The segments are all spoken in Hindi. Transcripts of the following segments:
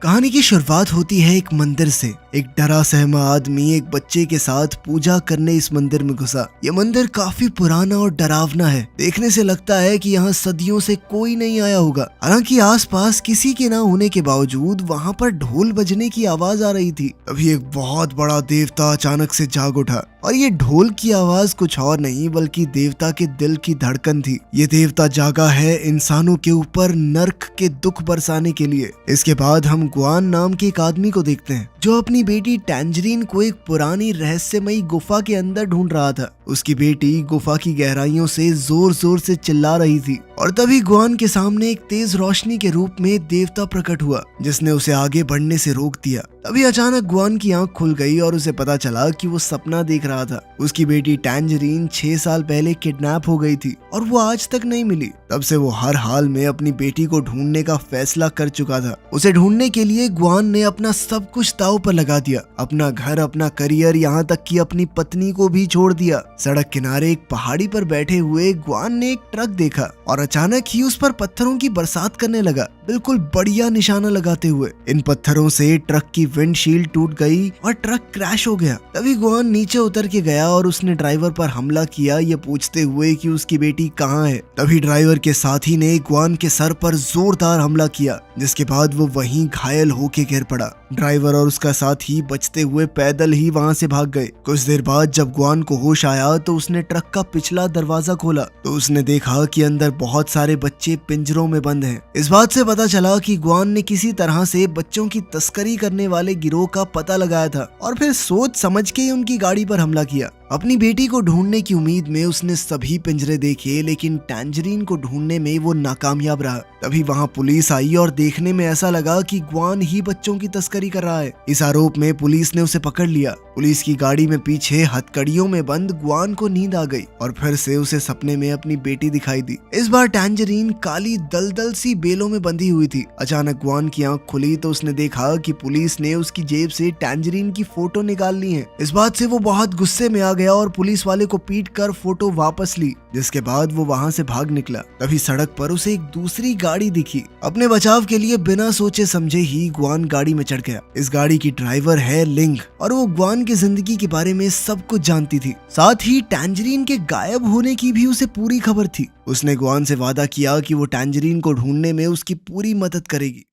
कहानी की शुरुआत होती है एक मंदिर से। एक डरा सहमा आदमी एक बच्चे के साथ पूजा करने इस मंदिर में घुसा। ये मंदिर काफी पुराना और डरावना है। देखने से लगता है कि यहाँ सदियों से कोई नहीं आया होगा। हालांकि आसपास किसी के ना होने के बावजूद वहाँ पर ढोल बजने की आवाज आ रही थी। तभी एक बहुत बड़ा देवता अचानक से जाग उठा और ये ढोल की आवाज कुछ और नहीं बल्कि देवता के दिल की धड़कन थी। ये देवता जागा है इंसानों के ऊपर नर्क के दुख बरसाने के लिए। इसके बाद हम गुआन नाम के एक आदमी को देखते हैं जो अपनी बेटी टैंजरीन को एक पुरानी रहस्यमयी गुफा के अंदर ढूंढ रहा था। उसकी बेटी गुफा की गहराइयों से जोर जोर से चिल्ला रही थी और तभी गुआन के सामने एक तेज रोशनी के रूप में देवता प्रकट हुआ जिसने उसे आगे बढ़ने से रोक दिया। तभी अचानक गुआन की आंख खुल गई और उसे पता चला कि वो सपना देख रहा था। उसकी बेटी टैंजरीन 6 साल पहले किडनैप हो गई थी और वो आज तक नहीं मिली। तब से वो हर हाल में अपनी बेटी को ढूंढने का फैसला कर चुका था। उसे ढूंढने के लिए गुआन ने अपना सब कुछ दांव पर लगा दिया, अपना घर, अपना करियर, यहाँ तक कि अपनी पत्नी को भी छोड़ दिया। सड़क किनारे एक पहाड़ी पर बैठे हुए गुआन ने एक ट्रक देखा और अचानक ही उस पर पत्थरों की बरसात करने लगा, बिल्कुल बढ़िया निशाना लगाते हुए। इन पत्थरों से ट्रक की विंडशील्ड टूट गई और ट्रक क्रैश हो गया। तभी गुआन नीचे उतर के गया और उसने ड्राइवर पर हमला किया, ये पूछते हुए कि उसकी बेटी कहाँ है। तभी ड्राइवर के साथी ने गुआन के सर पर जोरदार हमला किया जिसके बाद वो वहीं घायल होके गिर पड़ा। ड्राइवर और उसका साथी बचते हुए पैदल ही वहां से भाग गए। कुछ देर बाद जब गुआन को होश आया तो उसने ट्रक का पिछला दरवाजा खोला तो उसने देखा कि अंदर बहुत सारे बच्चे पिंजरों में बंद हैं। इस बात से पता चला कि गुआन ने किसी तरह से बच्चों की तस्करी करने वाले गिरोह का पता लगाया था और फिर सोच समझ के ही उनकी गाड़ी पर हमला किया। अपनी बेटी को ढूंढने की उम्मीद में उसने सभी पिंजरे देखे लेकिन टैंजरीन को ढूंढने में वो नाकामयाब रहा। तभी वहां पुलिस आई और देखने में ऐसा लगा कि गुआन ही बच्चों की तस्करी कर रहा है। इस आरोप में पुलिस ने उसे पकड़ लिया। पुलिस की गाड़ी में पीछे हथकड़ियों में बंद गुआन को नींद आ गई और फिर से उसे सपने में अपनी बेटी दिखाई दी। इस बार टैंजरीन काली दलदल सी बेलों में बंधी हुई थी। अचानक गुआन की आंख खुली तो उसने देखा कि पुलिस ने उसकी जेब से टैंजरीन की फोटो निकाल ली है। इस बात से वो बहुत गुस्से में आ गया और पुलिस वाले को पीट कर फोटो वापस ली, जिसके बाद वो वहां से भाग निकला। तभी सड़क पर उसे एक दूसरी गाड़ी दिखी। अपने बचाव के लिए बिना सोचे समझे ही गुआन गाड़ी में चढ़ गया। इस गाड़ी की ड्राइवर है लिंग और वो गुआन की जिंदगी के बारे में सब कुछ जानती थी। साथ ही टैंजरीन के गायब होने की भी उसे पूरी खबर थी। उसने गुआन से वादा किया कि वो टैंजरीन को ढूंढने में उसकी पूरी मदद करेगी।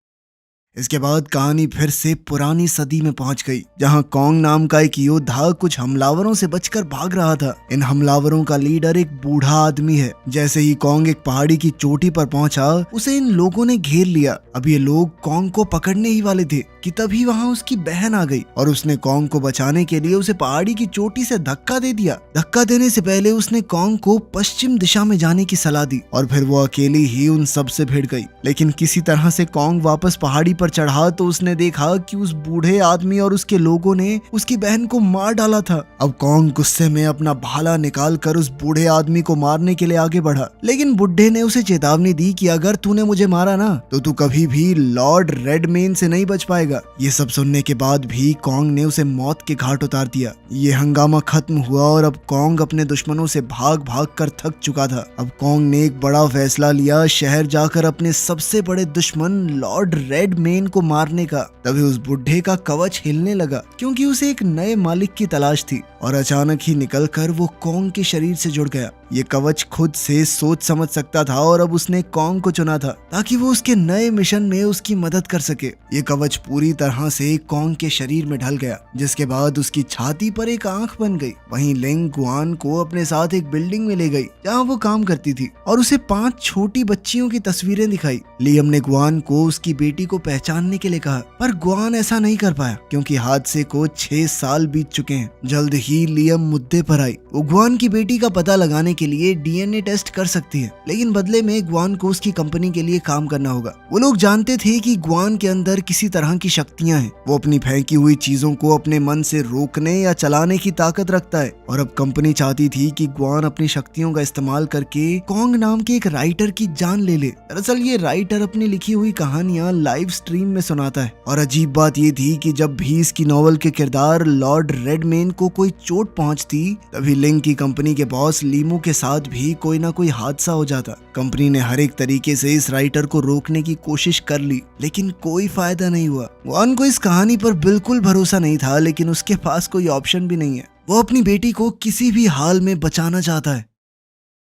इसके बाद कहानी फिर से पुरानी सदी में पहुंच गई जहां कॉन्ग नाम का एक योद्धा कुछ हमलावरों से बचकर भाग रहा था। इन हमलावरों का लीडर एक बूढ़ा आदमी है। जैसे ही कॉन्ग एक पहाड़ी की चोटी पर पहुंचा उसे इन लोगों ने घेर लिया। अब ये लोग कॉन्ग को पकड़ने ही वाले थे कि तभी वहां उसकी बहन आ गई और उसने कॉन्ग को बचाने के लिए उसे पहाड़ी की चोटी से धक्का दे दिया। धक्का देने से पहले उसने कॉन्ग को पश्चिम दिशा में जाने की सलाह दी और फिर वो अकेली ही उन सब से भिड़ गई। लेकिन किसी तरह से कॉन्ग वापस पहाड़ी पर चढ़ा तो उसने देखा कि उस बूढ़े आदमी और उसके लोगों ने उसकी बहन को मार डाला था। अब कॉन्ग गुस्से में अपना भाला निकाल कर उस बूढ़े आदमी को मारने के लिए आगे बढ़ा, लेकिन बुढ़े ने उसे चेतावनी दी कि अगर तूने मुझे मारा ना तो तू कभी भी लॉर्ड रेडमेन से नहीं बच पाएगा। ये सब सुनने के बाद भी कॉन्ग ने उसे मौत के घाट उतार दिया। ये हंगामा खत्म हुआ और अब कॉन्ग अपने दुश्मनों से भाग भाग कर थक चुका था। अब कॉन्ग ने एक बड़ा फैसला लिया, शहर जाकर अपने सबसे बड़े दुश्मन लॉर्ड रेडमेन को मारने का। तभी उस बुढ़े का कवच हिलने लगा क्योंकि उसे एक नए मालिक की तलाश थी और अचानक ही निकलकर वो कॉन्ग के शरीर से जुड़ गया। ये कवच खुद से सोच समझ सकता था और अब उसने कॉन्ग को चुना था ताकि वो उसके नए मिशन में उसकी मदद कर सके। ये कवच पूरी तरह से कॉन्ग के शरीर में ढल गया जिसके बाद उसकी छाती पर एक आंख बन गई। वहीं लिंग गुआन को अपने साथ एक बिल्डिंग में ले गई जहाँ वो काम करती थी और उसे 5 छोटी बच्चियों की तस्वीरें दिखाई। लियम ने गुआन को उसकी बेटी को पहचानने के लिए कहा पर गुआन ऐसा नहीं कर पाया क्योंकि हादसे को 6 साल बीत चुके हैं। जल्द ही लियम मुद्दे पर आई। वो गुआन की बेटी का पता लगाने के लिए डीएनए टेस्ट कर सकती है, लेकिन बदले में गुआन को उसकी कंपनी के लिए काम करना होगा। वो लोग जानते थे कि गुआन के अंदर किसी तरह की शक्तियां हैं। वो अपनी फेंकी हुई चीजों को अपने मन से रोकने या चलाने की ताकत रखता है और अब कंपनी चाहती थी कि गुआन अपनी शक्तियों का इस्तेमाल करके कॉन्ग नाम के एक राइटर की जान ले ले। दरअसल ये राइटर अपनी लिखी हुई कहानियां लाइव स्ट्रीम में सुनाता है और अजीब बात ये थी कि जब भी इसकी नॉवल के किरदार लॉर्ड रेडमेन को कोई चोट पहुंचती तभी लिंग की कंपनी के बॉस लीमू के साथ भी कोई ना कोई हादसा हो जाता। कंपनी ने हर एक तरीके से इस राइटर को रोकने की कोशिश कर ली लेकिन कोई फायदा नहीं हुआ। ग्वान को इस कहानी पर बिल्कुल भरोसा नहीं था लेकिन उसके पास कोई ऑप्शन भी नहीं है। वो अपनी बेटी को किसी भी हाल में बचाना चाहता है।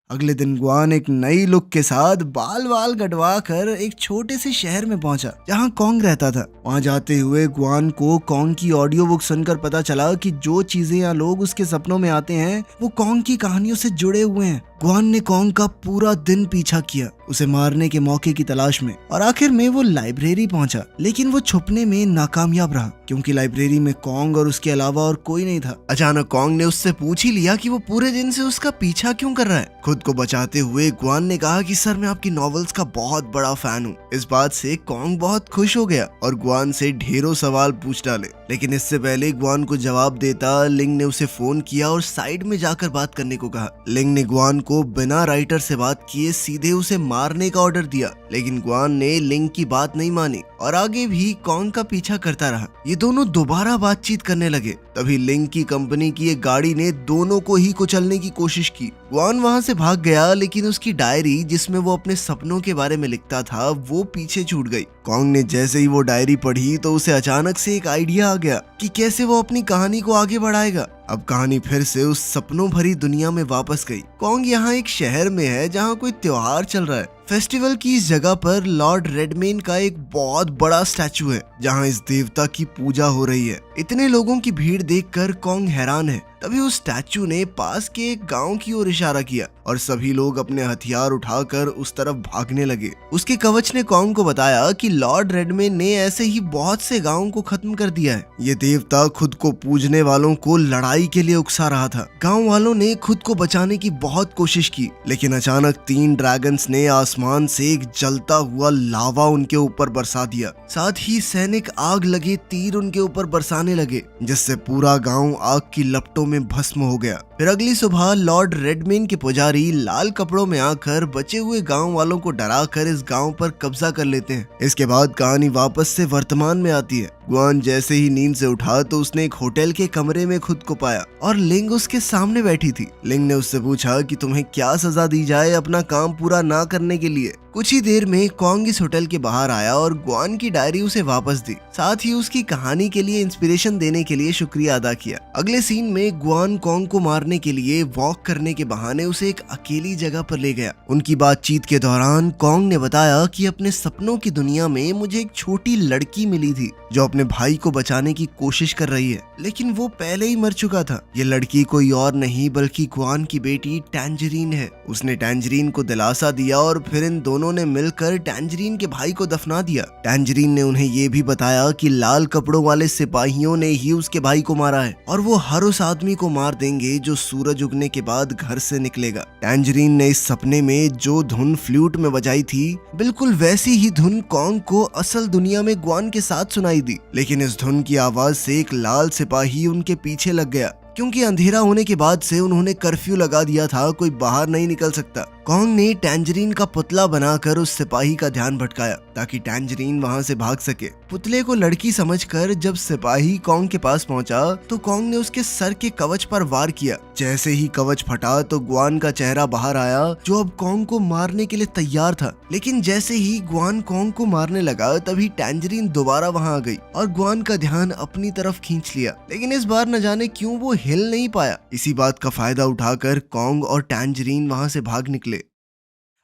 अगले दिन ग्वान एक नई लुक के साथ बाल वाल कटवा कर एक छोटे से शहर में पहुंचा जहां कॉन्ग रहता था। वहां जाते हुए ग्वान को कॉन्ग की ऑडियो बुक सुनकर पता चला कि जो चीजें या लोग उसके सपनों में आते हैं वो कॉन्ग की कहानियों से जुड़े हुए हैं। ग्वान ने कॉन्ग का पूरा दिन पीछा किया उसे मारने के मौके की तलाश में और आखिर में वो लाइब्रेरी पहुंचा लेकिन वो छुपने में नाकामयाब रहा क्योंकि लाइब्रेरी में कॉन्ग और उसके अलावा और कोई नहीं था। अचानक कॉन्ग ने उससे पूछ ही लिया कि वो पूरे दिन से उसका पीछा क्यों कर रहा है। खुद को बचाते हुए ग्वान ने कहा कि सर मैं आपकी नॉवेल्स का बहुत बड़ा फैन हूँ। इस बात से कॉन्ग बहुत खुश हो गया और ग्वान से ढेरों सवाल पूछ डाले लेकिन इससे पहले ग्वान को जवाब देता लिंग ने उसे फोन किया और साइड में जाकर बात करने को कहा। लिंग ने ग्वान को बिना राइटर से बात किए सीधे उसे मारने का ऑर्डर दिया लेकिन ग्वान ने लिंग की बात नहीं मानी और आगे भी कॉन्ग का पीछा करता रहा। ये दोनों दोबारा बातचीत करने लगे तभी लिंग की कंपनी की एक गाड़ी ने दोनों को ही कुचलने की कोशिश की। ग्वान वहां से भाग गया लेकिन उसकी डायरी जिसमें वो अपने सपनों के बारे में लिखता था वो पीछे छूट गई। कॉन्ग ने जैसे ही वो डायरी पढ़ी तो उसे अचानक से एक आइडिया आ गया कि कैसे वो अपनी कहानी को आगे बढ़ाएगा। अब कहानी फिर से उस सपनों भरी दुनिया में वापस गई। कॉन्ग यहाँ एक शहर में है जहाँ कोई त्योहार चल रहा है। फेस्टिवल की इस जगह पर लॉर्ड रेडमेन का एक बहुत बड़ा स्टैचू है जहाँ इस देवता की पूजा हो रही है। इतने लोगों की भीड़ देखकर कॉन्ग हैरान है। तभी उस स्टैचू ने पास के एक गांव की ओर इशारा किया और सभी लोग अपने हथियार उठाकर उस तरफ भागने लगे। उसके कवच ने कॉन्ग को बताया कि लॉर्ड रेडमेन ने ऐसे ही बहुत से गांवों को खत्म कर दिया है। ये देवता खुद को पूजने वालों को लड़ाई के लिए उकसा रहा था। गांव वालों ने खुद को बचाने की बहुत कोशिश की लेकिन अचानक 3 ड्रैगन्स ने आसमान से एक जलता हुआ लावा उनके ऊपर बरसा दिया। साथ ही सैनिक आग लगे तीर उनके ऊपर बरसाने लगे जिससे पूरा गांव आग की लपटों में भस्म हो गया। फिर अगली सुबह लॉर्ड रेडमेन के पुजारी लाल कपड़ों में आकर बचे हुए गांव वालों को डराकर इस गांव पर कब्जा कर लेते हैं। इसके बाद कहानी वापस से वर्तमान में आती है। ग्वान जैसे ही नींद से उठा तो उसने एक होटल के कमरे में खुद को पाया और लिंग उसके सामने बैठी थी। लिंग ने उससे पूछा कि तुम्हें क्या सजा दी जाए अपना काम पूरा ना करने के लिए। कुछ ही देर में कॉन्ग इस होटल के बाहर आया और ग्वान की डायरी उसे वापस दी। साथ ही उसकी कहानी के लिए इंस्पिरेशन देने के लिए शुक्रिया अदा किया। अगले सीन में ग्वान कॉन्ग को मारने के लिए वॉक करने के बहाने उसे एक अकेली जगह पर ले गया। उनकी बातचीत के दौरान कॉन्ग ने बताया कि अपने सपनों की दुनिया में मुझे एक छोटी लड़की मिली थी जो अपने भाई को बचाने की कोशिश कर रही है लेकिन वो पहले ही मर चुका था। ये लड़की कोई और नहीं बल्कि ग्वान की बेटी टैंजरीन है। उसने टैंजरीन को दिलासा दिया और फिर इन दोनों ने मिलकर टैंजरीन के भाई को दफना दिया। टैंजरीन ने उन्हें ये भी बताया कि लाल कपड़ों वाले सिपाहियों ने ही उसके भाई को मारा है और वो हर उस आदमी को मार देंगे जो सूरज उगने के बाद घर से निकलेगा। टैंजरीन ने इस सपने में जो धुन फ्लूट में बजाई थी बिल्कुल वैसी ही धुन कॉन्ग को असल दुनिया में ग्वान के साथ सुनाई दी लेकिन इस धुन की आवाज से एक लाल सिपाही उनके पीछे लग गया क्योंकि अंधेरा होने के बाद से उन्होंने कर्फ्यू लगा दिया था, कोई बाहर नहीं निकल सकता। कॉन्ग ने टैंजरीन का पुतला बनाकर उस सिपाही का ध्यान भटकाया ताकि टैंजरीन वहां से भाग सके। पुतले को लड़की समझकर जब सिपाही कॉन्ग के पास पहुंचा तो कॉन्ग ने उसके सर के कवच पर वार किया। जैसे ही कवच फटा तो ग्वान का चेहरा बाहर आया जो अब कॉन्ग को मारने के लिए तैयार था। लेकिन जैसे ही ग्वान कॉन्ग को मारने लगा तभी टैंजरीन दोबारा वहां आ गई और ग्वान का ध्यान अपनी तरफ खींच लिया। लेकिन इस बार न जाने क्यों वो हिल नहीं पाया। इसी बात का फायदा उठाकर कॉन्ग और टैंजरीन वहां से भाग निकले।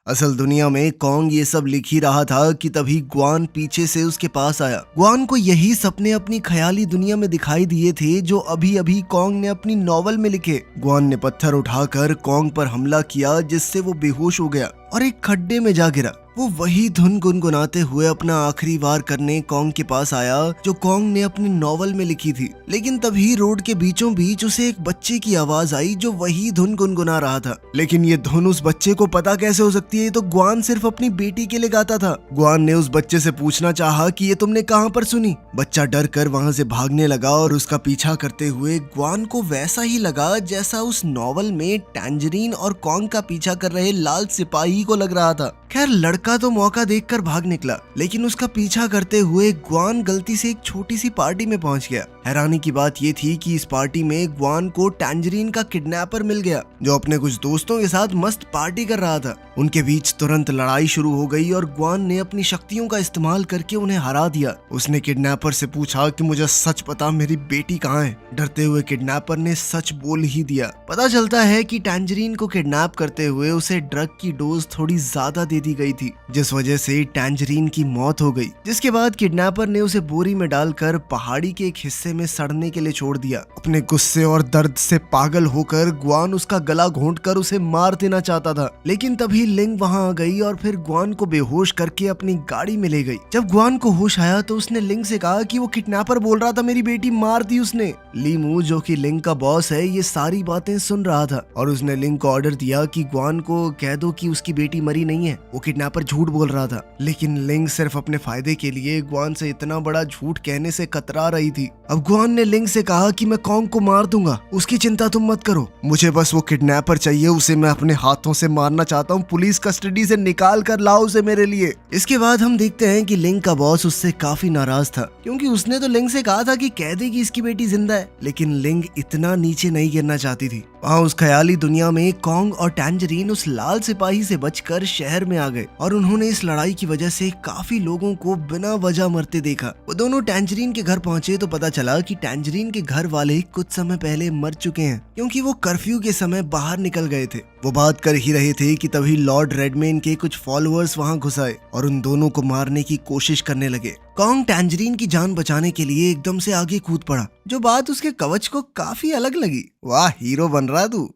असल दुनिया में कॉन्ग ये सब लिख ही रहा था कि तभी ग्वान पीछे से उसके पास आया। ग्वान को यही सपने अपनी ख्याली दुनिया में दिखाई दिए थे जो अभी अभी कॉन्ग ने अपनी नॉवल में लिखे। ग्वान ने पत्थर उठाकर कॉन्ग पर हमला किया जिससे वो बेहोश हो गया और एक खड्डे में जा गिरा। वो वही धुन गुनगुनाते हुए अपना आखिरी वार करने कॉन्ग के पास आया जो कॉन्ग ने अपनी नॉवल में लिखी थी। लेकिन तभी रोड के बीचों बीच उसे एक बच्चे की आवाज आई जो वही धुन गुनगुना रहा था। लेकिन ये धुन उस बच्चे को पता कैसे हो सकती है? ये तो ग्वान सिर्फ अपनी बेटी के लिए गाता था। ग्वान ने उस बच्चे से पूछना चाहा कि ये तुमने कहाँ पर सुनी? बच्चा डर कर वहाँ से भागने लगा और उसका पीछा करते हुए ग्वान को वैसा ही लगा जैसा उस नॉवल में टैंजरीन और कॉन्ग का पीछा कर रहे लाल सिपाही को लग रहा था। खैर लड़का लड़का तो मौका देखकर भाग निकला, लेकिन उसका पीछा करते हुए ग्वान गलती से एक छोटी सी पार्टी में पहुंच गया। हैरानी की बात ये थी कि इस पार्टी में ग्वान को टैंजरीन का किडनैपर मिल गया, जो अपने कुछ दोस्तों के साथ मस्त पार्टी कर रहा था। उनके बीच तुरंत लड़ाई शुरू हो गई और ग्वान ने अपनी शक्तियों का इस्तेमाल करके उन्हें हरा दिया। उसने किडनैपर से पूछा कि मुझे सच बता, मेरी बेटी कहाँ है। डरते हुए किडनैपर ने सच बोल ही दिया। पता चलता है कि टैंजरीन को किडनैप करते हुए उसे ड्रग की डोज थोड़ी ज्यादा दे दी गई थी, जिस वजह से टैंजरीन की मौत हो गई। जिसके बाद किडनैपर ने उसे बोरी में डालकर पहाड़ी के एक हिस्से में सड़ने के लिए छोड़ दिया। अपने गुस्से और दर्द से पागल होकर ग्वान उसका गला घोंटकर उसे मार देना चाहता था, लेकिन तभी लिंग वहां आ गई और फिर ग्वान को बेहोश करके अपनी गाड़ी में ले गई। जब ग्वान को होश आया तो उसने लिंग से कहा कि वो किडनैपर बोल रहा था, मेरी बेटी मार दी उसने। लीमू, जो कि लिंग का बॉस है, ये सारी बातें सुन रहा था और उसने लिंग को ऑर्डर दिया कि ग्वान को कह दो कि उसकी बेटी मरी नहीं है, वो किडनैपर झूठ बोल रहा था। लेकिन लिंग सिर्फ अपने फायदे के लिए ग्वान से इतना बड़ा झूठ कहने से कतरा रही थी। अब ग्वान ने लिंग से कहा कि मैं कॉन्ग को मार दूंगा, उसकी चिंता तुम मत करो, मुझे बस वो किडनैपर चाहिए, उसे मैं अपने हाथों से मारना चाहता हूँ, पुलिस कस्टडी से निकाल कर लाओ उसे मेरे लिए। इसके बाद हम देखते हैं कि लिंग का बॉस उससे काफी नाराज था, क्योंकि उसने तो लिंग से कहा था कि कह दे कि इसकी बेटी जिंदा है, लेकिन लिंग इतना नीचे नहीं गिरना चाहती थी। वहाँ उस ख्याली दुनिया में कॉन्ग और टैंजरीन उस लाल सिपाही से बचकर शहर में आ गए और उन्होंने इस लड़ाई की वजह से काफी लोगों को बिना वजह मरते देखा। वो दोनों टैंजरीन के घर पहुंचे तो पता चला कि टैंजरीन के घर वाले कुछ समय पहले मर चुके हैं, क्योंकि वो कर्फ्यू के समय बाहर निकल गए थे। वो बात कर ही रहे थे कि तभी लॉर्ड रेडमेन के कुछ फॉलोअर्स वहां घुस आए और उन दोनों को मारने की कोशिश करने लगे। कॉन्ग टैंजरीन की जान बचाने के लिए एकदम से आगे कूद पड़ा, जो बात उसके कवच को काफी अलग लगी। वाह, हीरो बन रहा तू।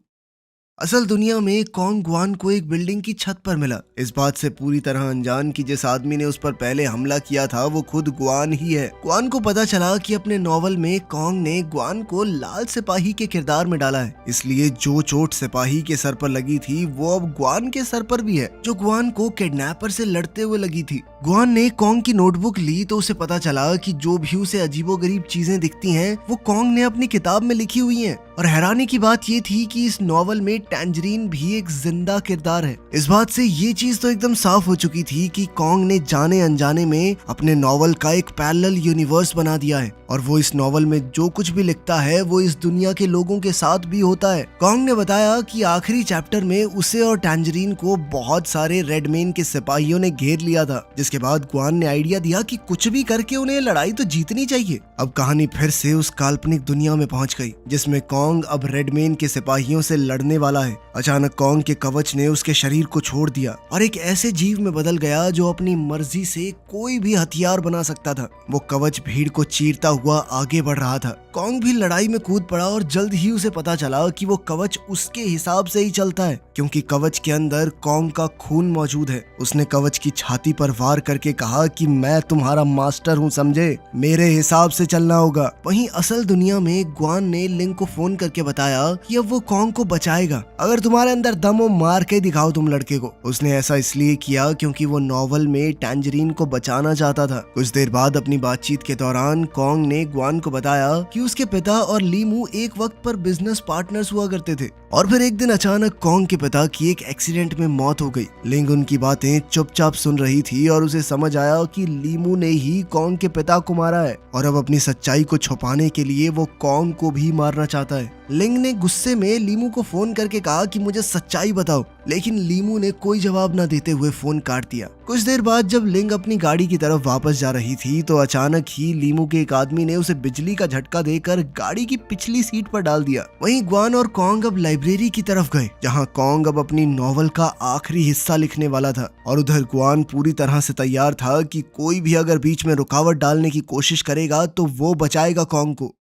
असल दुनिया में कॉन्ग ग्वान को एक बिल्डिंग की छत पर मिला, इस बात से पूरी तरह अनजान कि जिस आदमी ने उस पर पहले हमला किया था वो खुद ग्वान ही है। ग्वान को पता चला कि अपने नॉवल में कॉन्ग ने ग्वान को लाल सिपाही के किरदार में डाला है, इसलिए जो चोट सिपाही के सर पर लगी थी वो अब ग्वान के सर पर भी है, जो ग्वान को किडनैपर से लड़ते हुए लगी थी। ग्वान ने कॉन्ग की नोटबुक ली तो उसे पता चला कि जो भी उसे अजीबोगरीब चीजें दिखती हैं वो कॉन्ग ने अपनी किताब में लिखी हुई हैं। और हैरानी की बात ये थी कि इस नॉवल में टैंजरीन भी एक जिंदा किरदार है। इस बात से ये चीज तो एकदम साफ हो चुकी थी कि कॉन्ग ने जाने अनजाने में अपने नॉवल का एक पैरेलल यूनिवर्स बना दिया है और वो इस नॉवल में जो कुछ भी लिखता है वो इस दुनिया के लोगों के साथ भी होता है। कॉन्ग ने बताया कि आखिरी चैप्टर में उसे और टैंजरीन को बहुत सारे रेडमेन के सिपाहियों ने घेर लिया था, जिसके बाद ग्वान ने आइडिया दिया कि कुछ भी करके उन्हें लड़ाई तो जीतनी चाहिए। अब कहानी फिर से उस काल्पनिक दुनिया में पहुंच गई जिसमें कॉन्ग अब रेडमेन के सिपाहियों से लड़ने वाला है। अचानक कॉन्ग के कवच ने उसके शरीर को छोड़ दिया और एक ऐसे जीव में बदल गया जो अपनी मर्जी से कोई भी हथियार बना सकता था। वो कवच भीड़ को चीरता हुआ आगे बढ़ रहा था। कॉन्ग भी लड़ाई में कूद पड़ा और जल्द ही उसे पता चला कि वो कवच उसके हिसाब से ही चलता है, क्योंकि कवच के अंदर कॉन्ग का खून मौजूद है। उसने कवच की छाती पर वार करके कहा कि मैं तुम्हारा मास्टर हूँ, समझे, मेरे हिसाब से चलना होगा। वहीं असल दुनिया में ग्वान ने लिंग को फोन करके बताया कि अब वो कॉन्ग को बचाएगा, अगर तुम्हारे अंदर दम हो मार के दिखाओ तुम लड़के को। उसने ऐसा इसलिए किया क्योंकि वो नॉवल में टैंजरीन को बचाना चाहता था। कुछ देर बाद अपनी बातचीत के दौरान कॉन्ग ने ग्वान को बताया कि उसके पिता और लीमू एक वक्त पर बिजनेस पार्टनर्स हुआ करते थे और फिर एक दिन अचानक कॉन्ग के पिता की एक एक्सीडेंट में मौत हो गई। लिंग उनकी बातें चुपचाप सुन रही थी और उसे समझ आया कि लीमू ने ही कॉन्ग के पिता को मारा है और अब अपनी सच्चाई को छुपाने के लिए वो कॉन्ग को भी मारना चाहता है। लिंग ने गुस्से में लीमू को फोन करके कहा कि मुझे सच्चाई बताओ, लेकिन लीमू ने कोई जवाब न देते हुए फोन काट दिया। कुछ देर बाद जब लिंग अपनी गाड़ी की तरफ वापस जा रही थी तो अचानक ही लीमू के एक आदमी ने उसे बिजली का झटका देकर गाड़ी की पिछली सीट पर डाल दिया। वहीं ग्वान और कॉन्ग अब लाइब्रेरी की तरफ गए, जहां कॉन्ग अब अपनी नॉवल का आखिरी हिस्सा लिखने वाला था और उधर ग्वान पूरी तरह से तैयार था कि कोई भी अगर बीच में रुकावट डालने की कोशिश करेगा तो वो बचाएगा कॉन्ग को।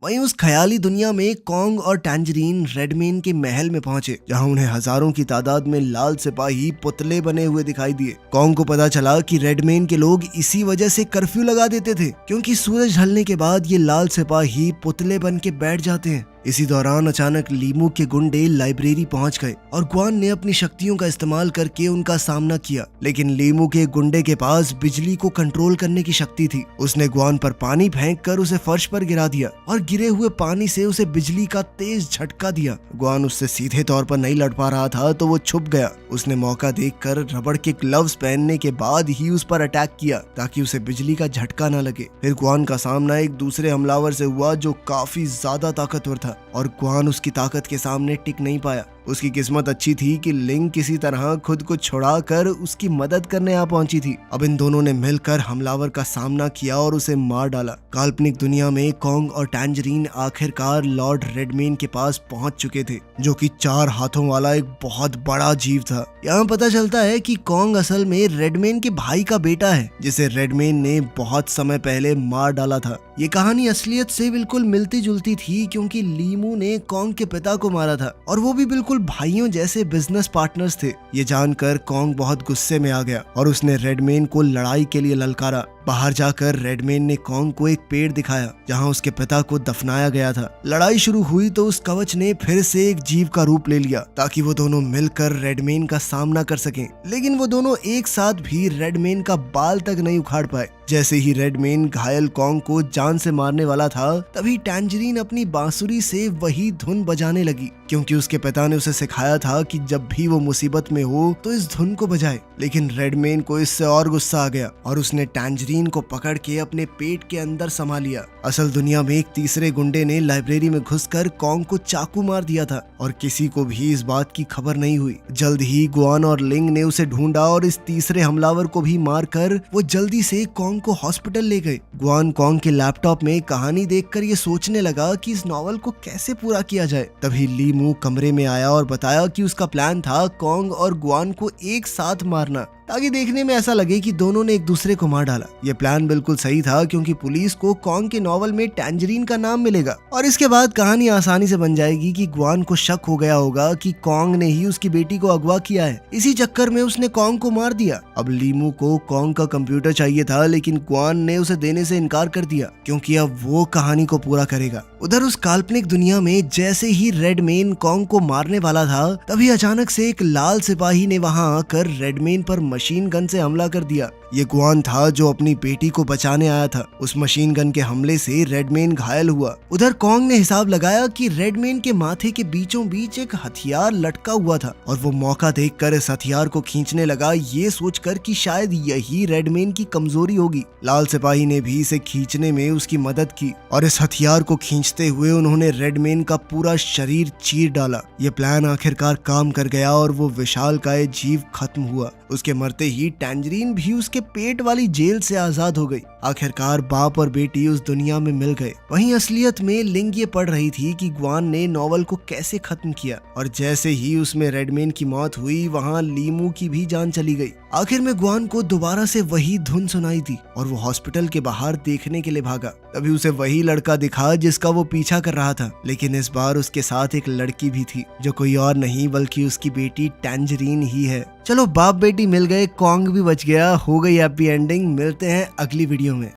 वहीं उस ख्याली दुनिया में कॉन्ग और टैंजरीन रेडमेन के महल में पहुंचे, जहां उन्हें हजारों की तादाद में लाल सिपाही पुतले बने हुए दिखाई दिए। कॉन्ग को पता चला कि रेडमेन के लोग इसी वजह से कर्फ्यू लगा देते थे, क्योंकि सूरज ढलने के बाद ये लाल सिपाही पुतले बन के बैठ जाते हैं। इसी दौरान अचानक लीमू के गुंडे लाइब्रेरी पहुंच गए और ग्वान ने अपनी शक्तियों का इस्तेमाल करके उनका सामना किया, लेकिन लीमू के गुंडे के पास बिजली को कंट्रोल करने की शक्ति थी। उसने ग्वान पर पानी फेंक कर उसे फर्श पर गिरा दिया और गिरे हुए पानी से उसे बिजली का तेज झटका दिया। ग्वान उससे सीधे तौर पर नहीं लड़ पा रहा था तो वो छुप गया। उसने मौका देखकर रबड़ के ग्लव्स पहनने के बाद ही उस पर अटैक किया ताकि उसे बिजली का झटका न लगे। फिर ग्वान का सामना एक दूसरे हमलावर से हुआ जो काफी ज्यादा ताकतवर था और ग्वान उसकी ताकत के सामने टिक नहीं पाया। उसकी किस्मत अच्छी थी कि लिंग किसी तरह खुद को छुड़ाकर उसकी मदद करने आ पहुंची थी। अब इन दोनों ने मिलकर हमलावर का सामना किया और उसे मार डाला। काल्पनिक दुनिया में कॉन्ग और टैंजरीन आखिरकार लॉर्ड रेडमेन के पास पहुंच चुके थे, जो कि 4 हाथों वाला एक बहुत बड़ा जीव था। यहाँ पता चलता है कि कॉन्ग असल में रेडमेन के भाई का बेटा है, जिसे रेडमेन ने बहुत समय पहले मार डाला था। ये कहानी असलियत से बिल्कुल मिलती जुलती थी क्योंकि लीमू ने कॉन्ग के पिता को मारा था और वो भी बिल्कुल भाइयों जैसे बिजनेस पार्टनर्स थे। ये जानकर कॉन्ग बहुत गुस्से में आ गया और उसने रेडमेन को लड़ाई के लिए ललकारा। बाहर जाकर रेडमेन ने कॉन्ग को एक पेड़ दिखाया जहां उसके पिता को दफनाया गया था। लड़ाई शुरू हुई तो उस कवच ने फिर से एक जीव का रूप ले लिया ताकि वो दोनों मिलकर रेडमेन का सामना कर सकें, लेकिन वो दोनों एक साथ भी रेडमेन का बाल तक नहीं उखाड़ पाए। जैसे ही रेडमेन घायल कॉन्ग को जान से मारने वाला था, तभी टैंजरीन अपनी बांसुरी से वही धुन बजाने लगी क्योंकि उसके पिता ने उसे सिखाया था कि जब भी वो मुसीबत में हो तो इस धुन को बजाए। लेकिन रेडमेन को इससे और गुस्सा आ गया और उसने टैंजरीन को पकड़ के अपने पेट के अंदर समा लिया। असल दुनिया में एक तीसरे गुंडे ने लाइब्रेरी में घुसकर कॉन्ग को चाकू मार दिया था और किसी को भी इस बात की खबर नहीं हुई। जल्द ही ग्वान और लिंग ने उसे ढूंढा और इस तीसरे हमलावर को भी मारकर वो जल्दी से कॉन्ग को हॉस्पिटल ले गए। ग्वान कॉन्ग के लैपटॉप में कहानी देखकर ये सोचने लगा कि इस नॉवल को कैसे पूरा किया जाए। तभी लीमू कमरे में आया और बताया कि उसका प्लान था कॉन्ग और ग्वान को एक साथ मारना ताकि देखने में ऐसा लगे कि दोनों ने एक दूसरे को मार डाला। ये प्लान बिल्कुल सही था क्योंकि पुलिस को कॉन्ग के नॉवल में टैंजरीन का नाम मिलेगा और इसके बाद कहानी आसानी से बन जाएगी कि ग्वान को शक हो गया होगा कि कॉन्ग ने ही उसकी बेटी को अगवा किया है। इसी चक्कर में उसने कॉन्ग को मार दिया। अब लीमू को कॉन्ग का कंप्यूटर चाहिए था, लेकिन ग्वान ने उसे देने से इनकार कर दिया क्योंकि अब वो कहानी को पूरा करेगा। उधर उस काल्पनिक दुनिया में जैसे ही रेडमेन कॉन्ग को मारने वाला था, तभी अचानक से एक लाल सिपाही ने वहां आकर रेडमेन पर मशीन गन से हमला कर दिया। ये ग्वान था जो अपनी बेटी को बचाने आया था। उस मशीन गन के हमले से रेडमेन घायल हुआ। उधर कॉन्ग ने हिसाब लगाया कि रेडमेन के माथे के बीचों बीच एक हथियार लटका हुआ था और वो मौका देखकर इस हथियार को खींचने लगा, ये सोचकर कि शायद यही रेडमेन की कमजोरी होगी। लाल सिपाही ने भी इसे खींचने में उसकी मदद की और इस हथियार को खींचते हुए उन्होंने रेडमेन का पूरा शरीर चीर डाला। ये प्लान आखिरकार काम कर गया और वो विशालकाय जीव खत्म हुआ। उसके मरते ही टैंजरीन भी उसके पेट वाली जेल से आजाद हो गई। आखिरकार बाप और बेटी उस दुनिया में मिल गए। वहीं असलियत में लिंग ये पढ़ रही थी कि ग्वान ने नॉवल को कैसे खत्म किया और जैसे ही उसमें रेडमेन की मौत हुई, वहां लीमू की भी जान चली गई। आखिर में ग्वान को दोबारा से वही धुन सुनाई थी और वो हॉस्पिटल के बाहर देखने के लिए भागा। तभी उसे वही लड़का दिखा जिसका वो पीछा कर रहा था, लेकिन इस बार उसके साथ एक लड़की भी थी जो कोई और नहीं बल्कि उसकी बेटी टैंजरीन ही है। चलो बाप बेटी मिल गए, कॉन्ग भी बच गया, हो गई हैप्पी एंडिंग। मिलते हैं अगली वीडियो में।